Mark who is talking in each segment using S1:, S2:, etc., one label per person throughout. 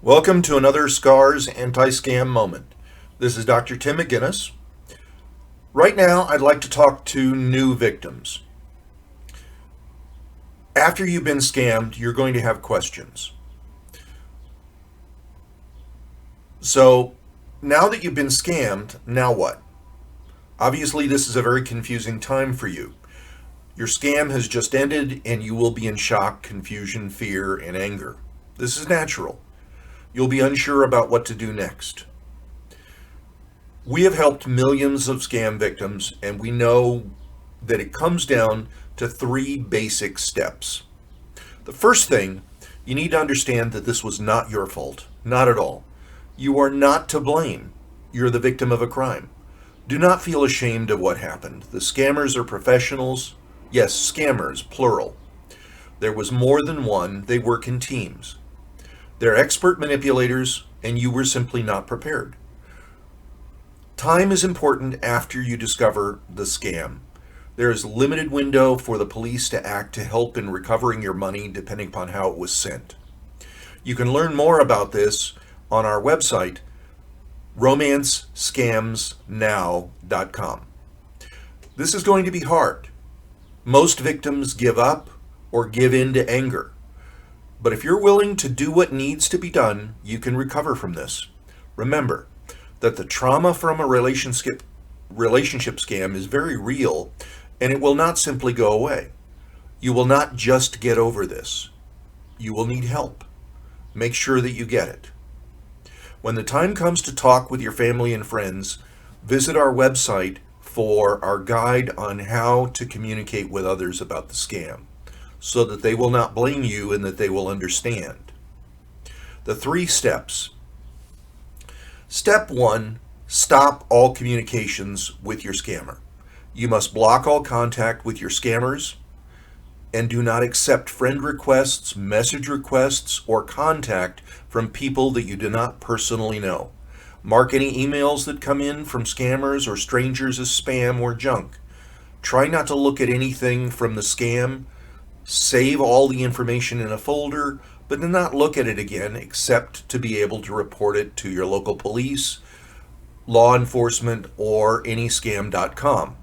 S1: Welcome to another SCARS anti-scam moment. This is Dr. Tim McGuinness. Right now, I'd like to talk to new victims. After you've been scammed, you're going to have questions. So, now that you've been scammed, now what? Obviously, this is a very confusing time for you. Your scam has just ended, and you will be in shock, confusion, fear, and anger. This is natural. You'll be unsure about what to do next. We have helped millions of scam victims, and we know that it comes down to three basic steps. The first thing, you need to understand that this was not your fault. Not at all. You are not to blame. You're the victim of a crime. Do not feel ashamed of what happened. The scammers are professionals. Yes, scammers, plural. There was more than one. They work in teams. They're expert manipulators, and you were simply not prepared. Time is important after you discover the scam. There is a limited window for the police to act to help in recovering your money depending upon how it was sent. You can learn more about this on our website, romancescamsnow.com. This is going to be hard. Most victims give up or give in to anger. But if you're willing to do what needs to be done, you can recover from this. Remember that the trauma from a relationship scam is very real, and it will not simply go away. You will not just get over this. You will need help. Make sure that you get it. When the time comes to talk with your family and friends, visit our website for our guide on how to communicate with others about the scam, so that they will not blame you and that they will understand. The 3 steps. Step 1, stop all communications with your scammer. You must block all contact with your scammers and do not accept friend requests, message requests, or contact from people that you do not personally know. Mark any emails that come in from scammers or strangers as spam or junk. Try not to look at anything from the scam. Save all the information in a folder, but do not look at it again except to be able to report it to your local police, law enforcement, or anyscam.com.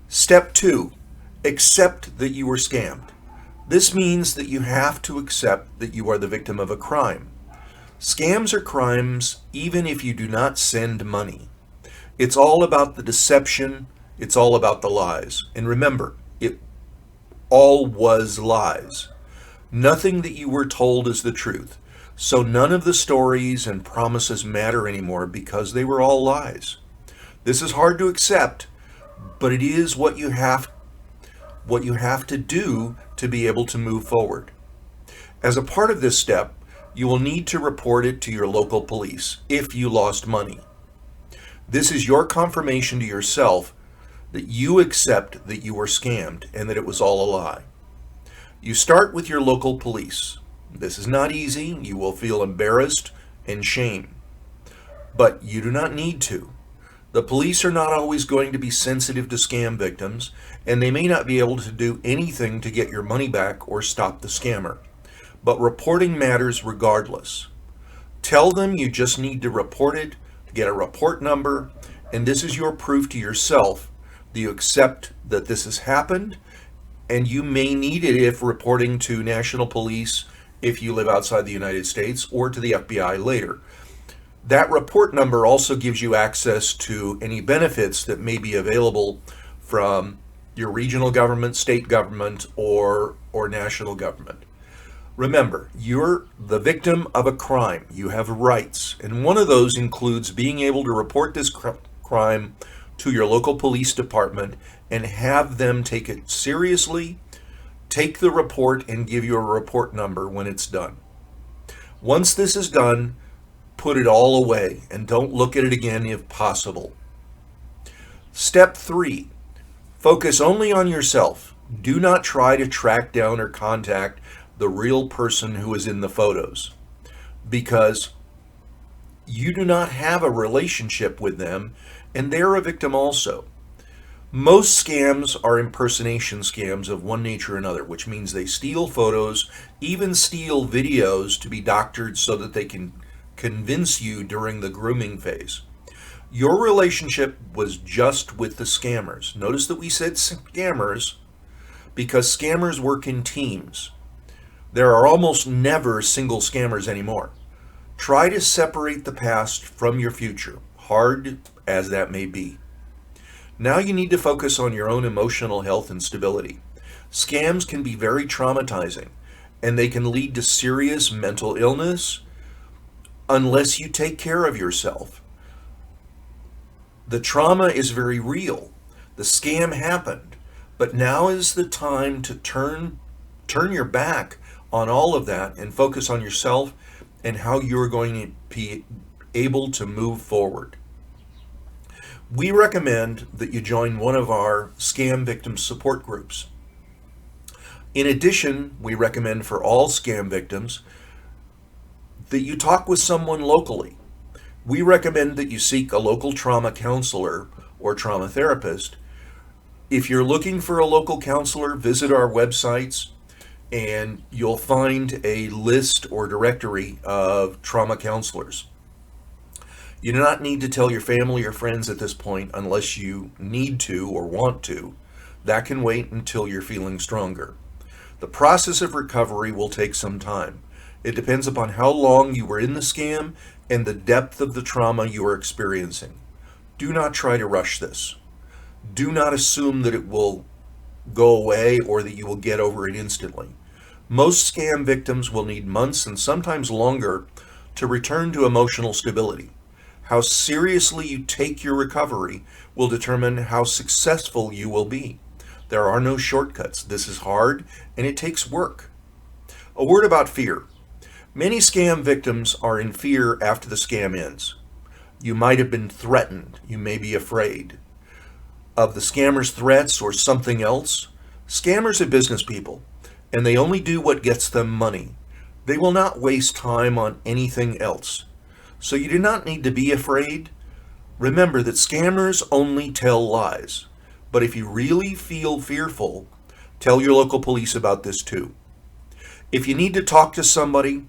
S1: Step 2, accept that you were scammed. This means that you have to accept that you are the victim of a crime. Scams are crimes even if you do not send money. It's all about the deception. It's all about the lies. And remember, it all was lies. Nothing that you were told is the truth. So none of the stories and promises matter anymore because they were all lies. This is hard to accept, but it is what you have to do to be able to move forward. As a part of this step, you will need to report it to your local police if you lost money. This is your confirmation to yourself that you accept that you were scammed and that it was all a lie. You start with your local police. This is not easy. You will feel embarrassed and shame. But you do not need to. The police are not always going to be sensitive to scam victims, and they may not be able to do anything to get your money back or stop the scammer. But reporting matters regardless. Tell them you just need to report it, get a report number, and this is your proof to yourself that you accept that this has happened, and you may need it if reporting to national police if you live outside the United States, or to the FBI later. That report number also gives you access to any benefits that may be available from your regional government, state government, or national government. Remember, you're the victim of a crime. You have rights, and one of those includes being able to report this crime to your local police department and have them take it seriously, take the report, and give you a report number when it's done. Once this is done, put it all away and don't look at it again if possible. Step 3, focus only on yourself. Do not try to track down or contact the real person who is in the photos, because you do not have a relationship with them and they're a victim also. Most scams are impersonation scams of one nature or another, which means they steal photos, even steal videos to be doctored so that they can convince you during the grooming phase. Your relationship was just with the scammers. Notice that we said scammers because scammers work in teams. There are almost never single scammers anymore. Try to separate the past from your future, hard as that may be. Now you need to focus on your own emotional health and stability. Scams can be very traumatizing, and they can lead to serious mental illness unless you take care of yourself. The trauma is very real. The scam happened, but now is the time to turn your back on all of that and focus on yourself and how you're going to be able to move forward. We recommend that you join one of our scam victim support groups. In addition, we recommend for all scam victims that you talk with someone locally. We recommend that you seek a local trauma counselor or trauma therapist. If you're looking for a local counselor, visit our websites and you'll find a list or directory of trauma counselors. You do not need to tell your family or friends at this point unless you need to or want to. That can wait until you're feeling stronger. The process of recovery will take some time. It depends upon how long you were in the scam and the depth of the trauma you are experiencing. Do not try to rush this. Do not assume that it will go away or that you will get over it instantly. Most scam victims will need months and sometimes longer to return to emotional stability. How seriously you take your recovery will determine how successful you will be. There are no shortcuts. This is hard and it takes work. A word about fear. Many scam victims are in fear after the scam ends. You might have been threatened. You may be afraid of the scammer's threats or something else. Scammers are business people, and they only do what gets them money. They will not waste time on anything else. So you do not need to be afraid. Remember that scammers only tell lies. But if you really feel fearful, tell your local police about this too. If you need to talk to somebody,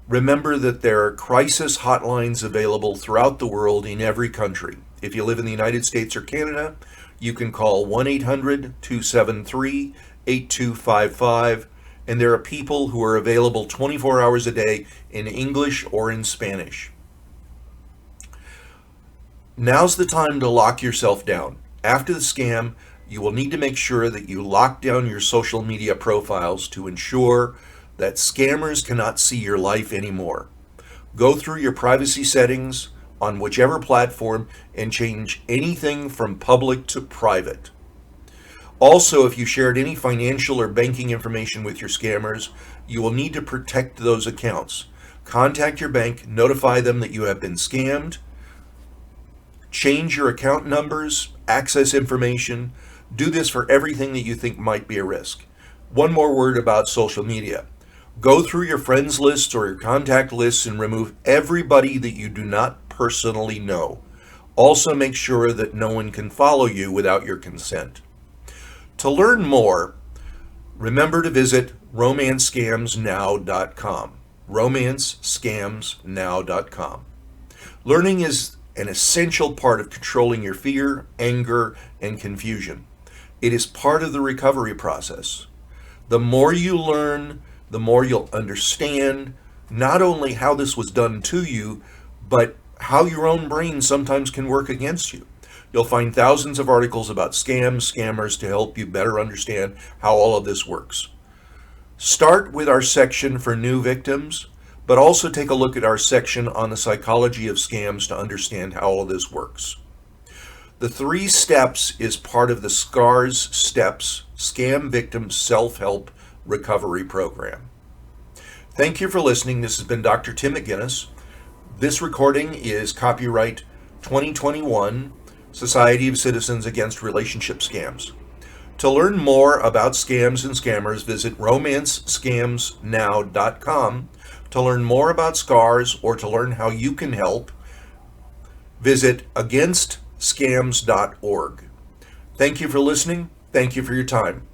S1: remember that there are crisis hotlines available throughout the world in every country. If you live in the United States or Canada, you can call 1-800-273-8255, and there are people who are available 24 hours a day in English or in Spanish. Now's the time to lock yourself down. After the scam, you will need to make sure that you lock down your social media profiles to ensure that scammers cannot see your life anymore. Go through your privacy settings on whichever platform and change anything from public to private. Also, if you shared any financial or banking information with your scammers, you will need to protect those accounts. Contact your bank, notify them that you have been scammed, change your account numbers, access information. Do this for everything that you think might be a risk. One more word about social media. Go through your friends lists or your contact lists and remove everybody that you do not personally know. Also make sure that no one can follow you without your consent. To learn more, remember to visit romancescamsnow.com. romancescamsnow.com. Learning is an essential part of controlling your fear, anger, and confusion. It is part of the recovery process. The more you learn, the more you'll understand not only how this was done to you, but how your own brain sometimes can work against you. You'll find thousands of articles about scams, scammers to help you better understand how all of this works. Start with our section for new victims, but also take a look at our section on the psychology of scams to understand how all of this works. The 3 steps is part of the SCARS Steps Scam Victim Self-Help Recovery Program. Thank you for listening. This has been Dr. Tim McGuinness. This recording is copyright 2021, Society of Citizens Against Relationship Scams. To learn more about scams and scammers, visit romancescamsnow.com. To learn more about SCARS or to learn how you can help, visit againstscams.org. Thank you for listening. Thank you for your time.